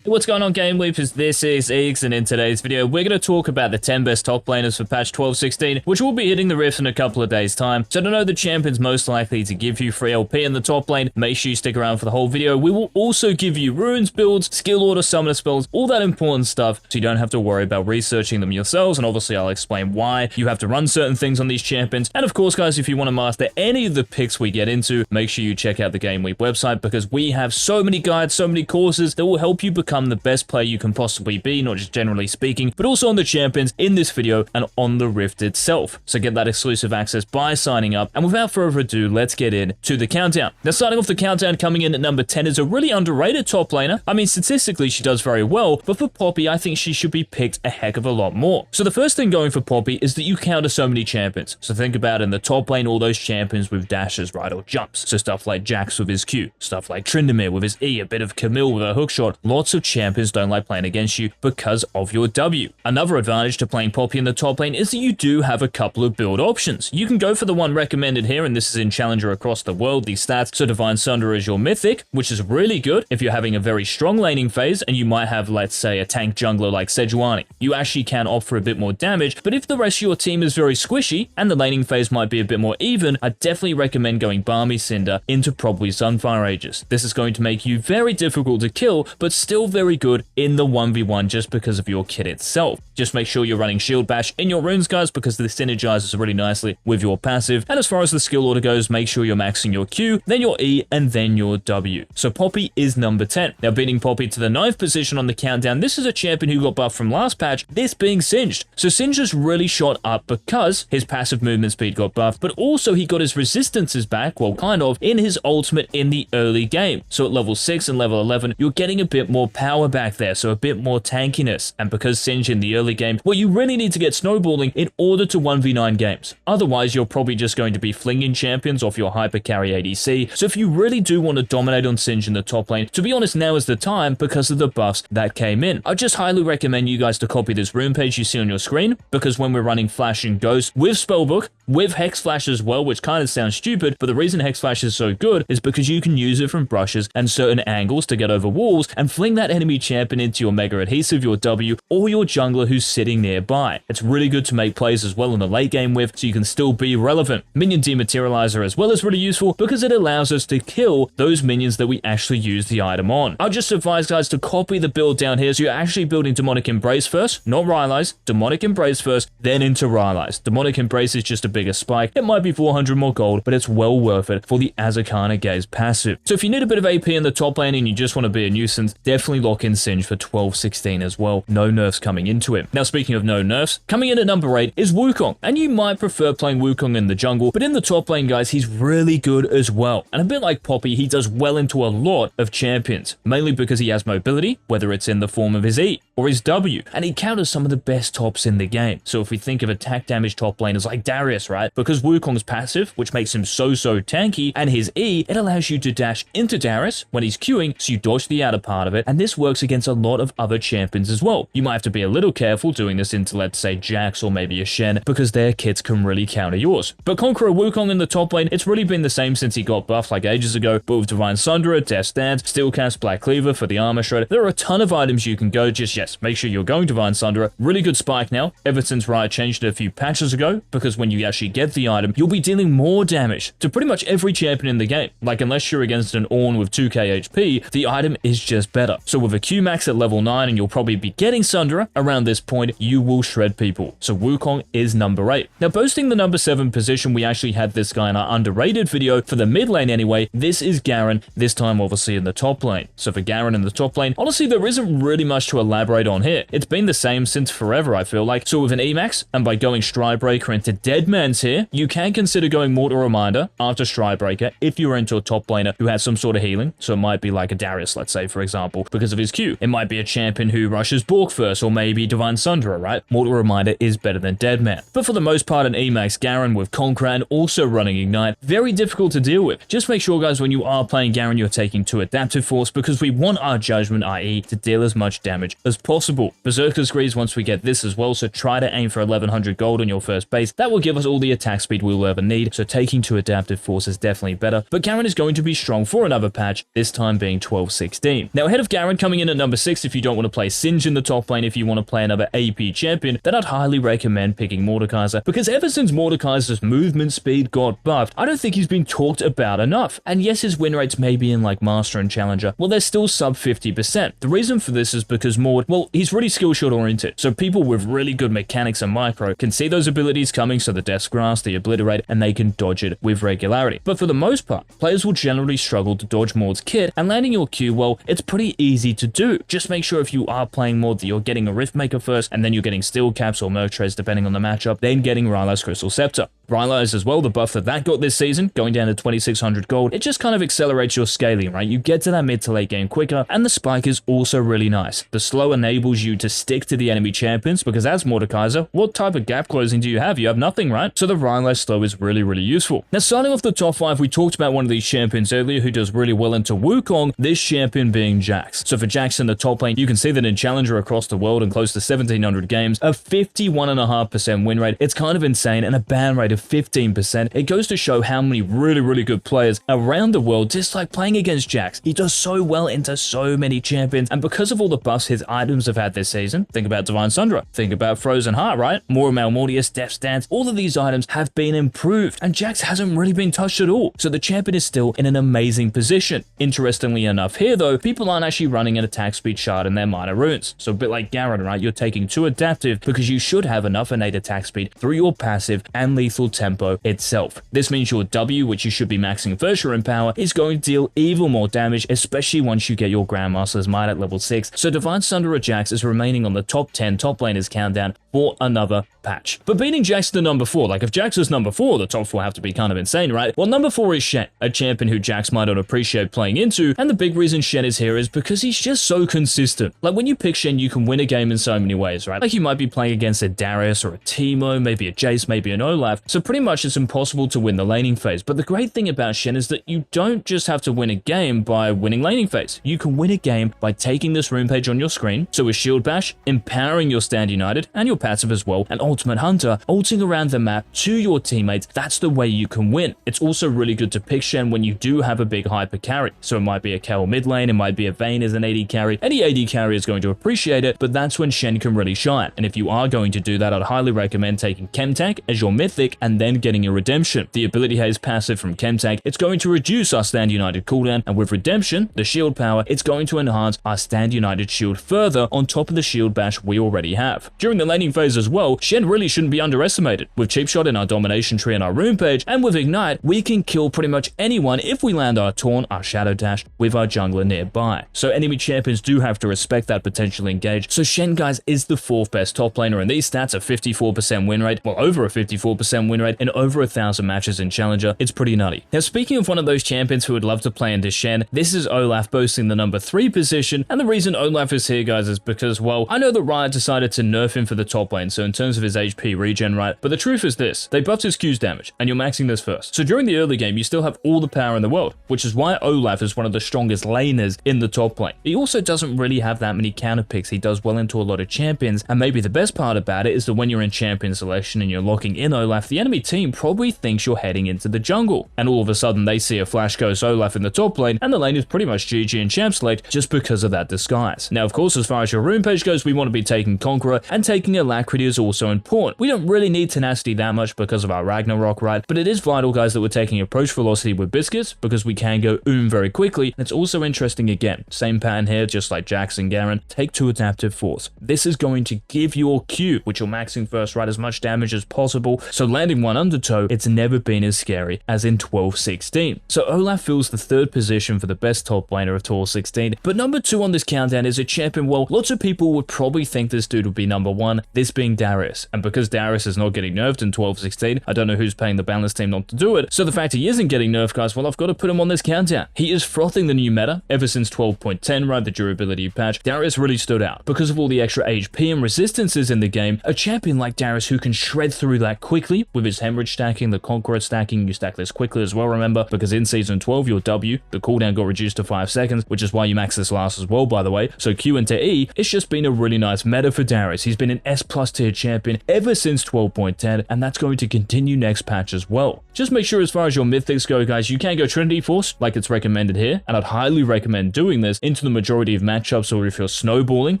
What's going on, GameLeap? This is Eeks, and in today's video, we're going to talk about the 10 best top laners for patch 12.16, which will be hitting the Rift in a couple of days' time. So to know the champions most likely to give you free LP in the top lane, make sure you stick around for the whole video. We will also give you runes, builds, skill order, summoner spells, all that important stuff, so you don't have to worry about researching them yourselves, and obviously I'll explain why you have to run certain things on these champions. And of course, guys, if you want to master any of the picks we get into, make sure you check out the GameLeap website, because we have so many guides, so many courses that will help you become the best player you can possibly be, not just generally speaking, but also on the champions in this video and on the Rift itself. So get that exclusive access by signing up. And without further ado, let's get into the countdown. Now, starting off the countdown, coming in at number 10 is a really underrated top laner. I mean, statistically, she does very well, but for Poppy, I think she should be picked a heck of a lot more. So the first thing going for Poppy is that you counter so many champions. So think about in the top lane, all those champions with dashes, right, or jumps. So stuff like Jax with his Q, stuff like Tryndamere with his E, a bit of Camille with a hookshot. Lots of champions don't like playing against you because of your W. Another advantage to playing Poppy in the top lane is that you do have a couple of build options. You can go for the one recommended here, and this is in Challenger across the world, these stats. So Divine Sunder is your mythic, which is really good if you're having a very strong laning phase and you might have, let's say, a tank jungler like Sejuani. You actually can opt for a bit more damage, but if the rest of your team is very squishy and the laning phase might be a bit more even, I definitely recommend going Balmy Cinder into probably Sunfire Aegis. This is going to make you very difficult to kill, but still very good in the 1v1 just because of your kit itself. Just make sure you're running Shield Bash in your runes, guys, because this synergizes really nicely with your passive. And as far as the skill order goes, make sure you're maxing your Q, then your E, and then your W. So Poppy is number 10. Now, beating Poppy to the 9th position on the countdown, this is a champion who got buffed from last patch, this being Singed. So Singed just really shot up because his passive movement speed got buffed, but also he got his resistances back, well, kind of, in his ultimate in the early game. So at level 6 and level 11, you're getting a bit more power back there, so a bit more tankiness. And because Singed in the early game, well, you really need to get snowballing in order to 1v9 games. Otherwise, you're probably just going to be flinging champions off your hyper carry ADC. So if you really do want to dominate on Singed in the top lane, to be honest, now is the time because of the buffs that came in. I just highly recommend you guys to copy this rune page you see on your screen, because when we're running Flash and Ghost with Spellbook, with Hex Flash as well, which kind of sounds stupid, but the reason Hex Flash is so good is because you can use it from brushes and certain angles to get over walls and fling that enemy champion into your Mega Adhesive, your W, or your jungler who's sitting nearby. It's really good to make plays as well in the late game with, so you can still be relevant. Minion Dematerializer as well is really useful because it allows us to kill those minions that we actually use the item on. I'll just advise guys to copy the build down here, so you're actually building Demonic Embrace first, not Rylai's, Demonic Embrace first, then into Rylai's. Demonic Embrace is just a bigger spike. It might be 400 more gold, but it's well worth it for the Azakana Gaze passive. So if you need a bit of AP in the top lane and you just want to be a nuisance, definitely lock in Singed for 12.16 as well. No nerfs coming into him. Now, speaking of no nerfs, coming in at number 8 is Wukong. And you might prefer playing Wukong in the jungle, but in the top lane, guys, he's really good as well. And a bit like Poppy, he does well into a lot of champions, mainly because he has mobility, whether it's in the form of his E or his W, and he counters some of the best tops in the game. So if we think of attack damage top laners like Darius, right? Because Wukong's passive, which makes him so tanky, and his E, it allows you to dash into Darius when he's queuing, so you dodge the outer part of it, and this works against a lot of other champions as well. You might have to be a little careful doing this into, let's say, Jax or maybe a Shen, because their kits can really counter yours. But Conqueror Wukong in the top lane, it's really been the same since he got buffed like ages ago, but with Divine Sunderer, Death Dance, Steelcast, Black Cleaver for the armor shred, there are a ton of items you can go. Just, yes, make sure you're going Divine Sunderer. Really good spike now, ever since Riot changed it a few patches ago, because when you actually get the item, you'll be dealing more damage to pretty much every champion in the game. Like, unless you're against an Ornn with 2k HP, the item is just better. So with a Q max at level 9, and you'll probably be getting Sunderer around this point, you will shred people. So Wukong is number 8. Now, boasting the number 7 position, we actually had this guy in our underrated video for the mid lane anyway. This is Garen, this time obviously in the top lane. So for Garen in the top lane, honestly, there isn't really much to elaborate on here. It's been the same since forever, I feel like. So with an Emax, and by going Stridebreaker into Deadman's here, you can consider going Mortal Reminder after Stridebreaker if you're into a top laner who has some sort of healing. So it might be like a Darius, let's say, for example, because of his Q. It might be a champion who rushes Bork first, or maybe Divine Sunderer, right? Mortal Reminder is better than Deadman. But for the most part, an Emax Garen with Conqueror and also running Ignite, very difficult to deal with. Just make sure, guys, when you are playing Garen, you're taking 2 Adaptive Force, because we want our Judgment, i.e. to deal as much damage as possible. Berserker's Greaves once we get this as well, so try to aim for 1100 gold on your first base. That will give us all the attack speed we will ever need, so taking 2 adaptive force is definitely better, but Garen is going to be strong for another patch, this time being 12-16. Now ahead of Garen coming in at number 6, if you don't want to play Singed in the top lane, if you want to play another AP champion, then I'd highly recommend picking Mordekaiser, because ever since Mordekaiser's movement speed got buffed, I don't think he's been talked about enough. And yes, his win rates may be in like Master and Challenger, well they're still sub 50%. The reason for this is because Mord, well, he's really skill shot oriented, so people with really good mechanics and micro can see those abilities coming, so the Death's Grasp, the Obliterate, and they can dodge it with regularity. But for the most part, players will generally struggle to dodge Mord's kit, and landing your Q, well, it's pretty easy to do. Just make sure if you are playing Mord that you're getting a Riftmaker first, and then you're getting Steel Caps or Mertres depending on the matchup, then getting Rylai's Crystal Scepter. Rylai's as well, the buff that got this season, going down to 2600 gold, it just kind of accelerates your scaling, right? You get to that mid to late game quicker, and the spike is also really nice. The slow enables you to stick to the enemy champions, because as Mordekaiser, what type of gap closing do you have? You have nothing, right? So the Rylai slow is really, really useful. Now starting off the top 5, we talked about one of these champions earlier who does really well into Wukong, this champion being Jax. So for Jax in the top lane, you can see that in Challenger across the world and close to 1700 games, a 51.5% win rate, it's kind of insane, and a ban rate of 15%. It goes to show how many really, really good players around the world dislike playing against Jax. He does so well into so many champions, and because of all the buffs his items have had this season, think about Divine Sundra, think about Frozen Heart, right? More Malmortius, Death's Dance, all of these items have been improved, and Jax hasn't really been touched at all, so the champion is still in an amazing position. Interestingly enough here though, people aren't actually running an attack speed shard in their minor runes, so a bit like Garen, right? You're taking 2 adaptive because you should have enough innate attack speed through your passive and lethal tempo itself. This means your W, which you should be maxing first your power, is going to deal even more damage, especially once you get your Grandmaster's Might at level 6, so Divine Sundra Jax is remaining on the top 10 top laners countdown for another patch. But beating Jax to number 4, like if Jax is number 4, the top 4 have to be kind of insane, right? Well, number 4 is Shen, a champion who Jax might not appreciate playing into, and the big reason Shen is here is because he's just so consistent. Like when you pick Shen, you can win a game in so many ways, right? Like you might be playing against a Darius or a Teemo, maybe a Jace, maybe an Olaf, so pretty much it's impossible to win the laning phase. But the great thing about Shen is that you don't just have to win a game by winning laning phase. You can win a game by taking this rune page on your screen, so with Shield Bash, empowering your Stand United, and your passive as well, and Ultimate Hunter, ulting around the map to your teammates. That's the way you can win. It's also really good to pick Shen when you do have a big hyper carry. So it might be a Kayle mid lane, it might be a Vayne as an AD carry. Any AD carry is going to appreciate it, but that's when Shen can really shine. And if you are going to do that, I'd highly recommend taking Chemtank as your mythic and then getting your Redemption. The ability haze passive from Chemtank, it's going to reduce our Stand United cooldown, and with Redemption, the shield power, it's going to enhance our Stand United shield further on top of the shield bash we already have. During the laning phase as well, Shen really shouldn't be underestimated. With Cheap Shot in our domination tree and our rune page, and with Ignite, we can kill pretty much anyone if we land our Taunt, our Shadow Dash, with our jungler nearby. So enemy champions do have to respect that potential engage. So Shen, guys, is the 4th best top laner, and these stats are 54% win rate, well over a 54% win rate, and over 1,000 matches in Challenger. It's pretty nutty. Now speaking of one of those champions who would love to play into Shen, this is Olaf boasting the number 3 position, and the reason Olaf is here, guys, is because, well, I know that Riot decided to nerf him for the top lane, so in terms of his HP regen, right, but the truth is this, they buffed his Q's damage, and you're maxing this first. So during the early game, you still have all the power in the world, which is why Olaf is one of the strongest laners in the top lane. He also doesn't really have that many counter picks. He does well into a lot of champions, and maybe the best part about it is that when you're in champion selection and you're locking in Olaf, the enemy team probably thinks you're heading into the jungle, and all of a sudden they see a Flash Ghost Olaf in the top lane, and the lane is pretty much GG and champ select just because of that disguise. Now, of course, as far as your rune page goes, we want to be taking Conqueror, and taking Alacrity is also important. We don't really need tenacity that much because of our Ragnarok, right? But it is vital, guys, that we're taking approach velocity with Biscuits, because we can go very quickly. And it's also interesting, again, same pattern here, just like Jax and Garen, take 2 adaptive force. This is going to give your Q, which you're maxing first, right, as much damage as possible. So landing 1 undertow, it's never been as scary as in 12-16. So Olaf fills the 3rd position for the best top laner of 12-16. But number 2 on this countdown is a champion, well, lots of people would probably think this dude would be number 1, this being Darius. And because Darius is not getting nerfed in 12-16, I don't know who's paying the balance team not to do it. So the fact he isn't getting nerfed, guys, well, I've got to put him on this countdown. He is frothing the new meta ever since 12.10, right, the durability patch. Darius really stood out because of all the extra HP and resistances in the game. A champion like Darius who can shred through that quickly with his Hemorrhage stacking, the Conqueror stacking, you stack this quickly as well, remember, because in Season 12, your W, the cooldown got reduced to 5 seconds, which is why you max this last as well, by the way. So Q into E, it's just been a really nice meta for Darius. He's been an S+ tier champion ever since 12.10, and and that's going to continue next patch as well. Just make sure as far as your mythics go, guys, you can go Trinity Force like it's recommended here, and I'd highly recommend doing this into the majority of matchups, or if you're snowballing,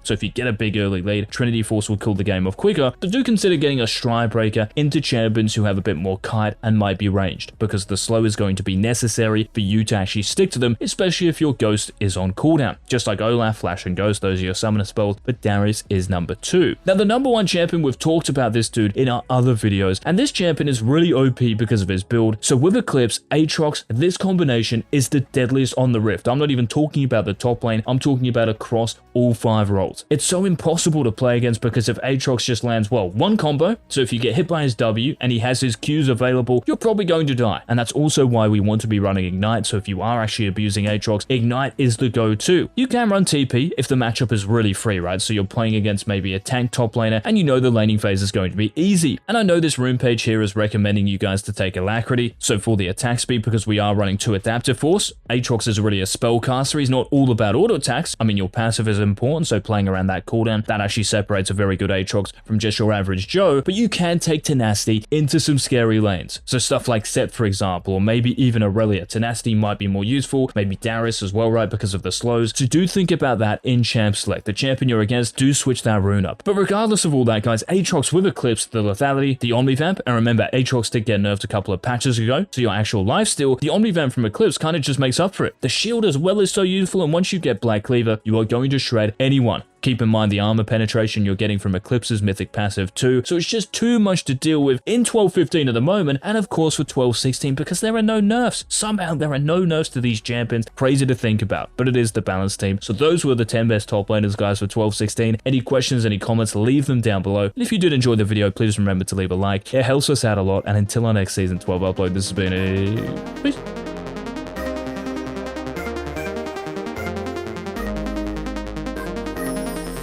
so if you get a big early lead, Trinity Force will kill the game off quicker, but do consider getting a Stride Breaker into champions who have a bit more kite and might be ranged, because the slow is going to be necessary for you to actually stick to them, especially if your Ghost is on cooldown. Just like Olaf, Flash, and Ghost, those are your summoner spells, but Darius is number 2. Now, the number 1 champion, we've talked about this dude in our other videos, and this champion is really OP because of his build. So with Eclipse, AAtrox, this combination is the deadliest on the Rift. I'm not even talking about the top lane, I'm talking about across all 5 roles. It's so impossible to play against because if AAtrox just lands, well, one combo, so if you get hit by his W and he has his Qs available, you're probably going to die. And that's also why we want to be running Ignite, so if you are actually abusing AAtrox, Ignite is the go-to. You can run TP if the matchup is really free, right? So you're playing against maybe a tank top laner and you know the laning phase is going to be easy. And I know this rune page here is recommending you guys to take Alacrity, so for the attack speed, because we are running 2 Adaptive Force, AAtrox is really a spellcaster. He's not all about auto attacks. I mean, your passive is important, so playing around that cooldown, that actually separates a very good AAtrox from just your average Joe, but you can take Tenacity into some scary lanes. So stuff like Set, for example, or maybe even Aurelia. Tenacity might be more useful, maybe Darius as well, right, because of the slows. So do think about that in champ select. The champion you're against, do switch that rune up. But regardless of all that, guys, AAtrox with Eclipse, the lethality, the Omnivamp, and remember, AAtrox did get nerfed a couple of patches ago, so your actual lifesteal, the Omnivamp from Eclipse kind of just makes up for it. The shield as well is so useful, and once you get Black Cleaver, you are going to shred anyone. Keep in mind the armor penetration you're getting from Eclipse's mythic passive too, so it's just too much to deal with in 12-15 at the moment, and of course for 12-16 because there are no nerfs. Somehow there are no nerfs to these champions. Crazy to think about, but it is the balanced team. So those were the 10 best top laners, guys, for 12-16. Any questions, any comments, leave them down below. And if you did enjoy the video, please remember to leave a like. It helps us out a lot, and until our next season 12 upload, this has been a peace.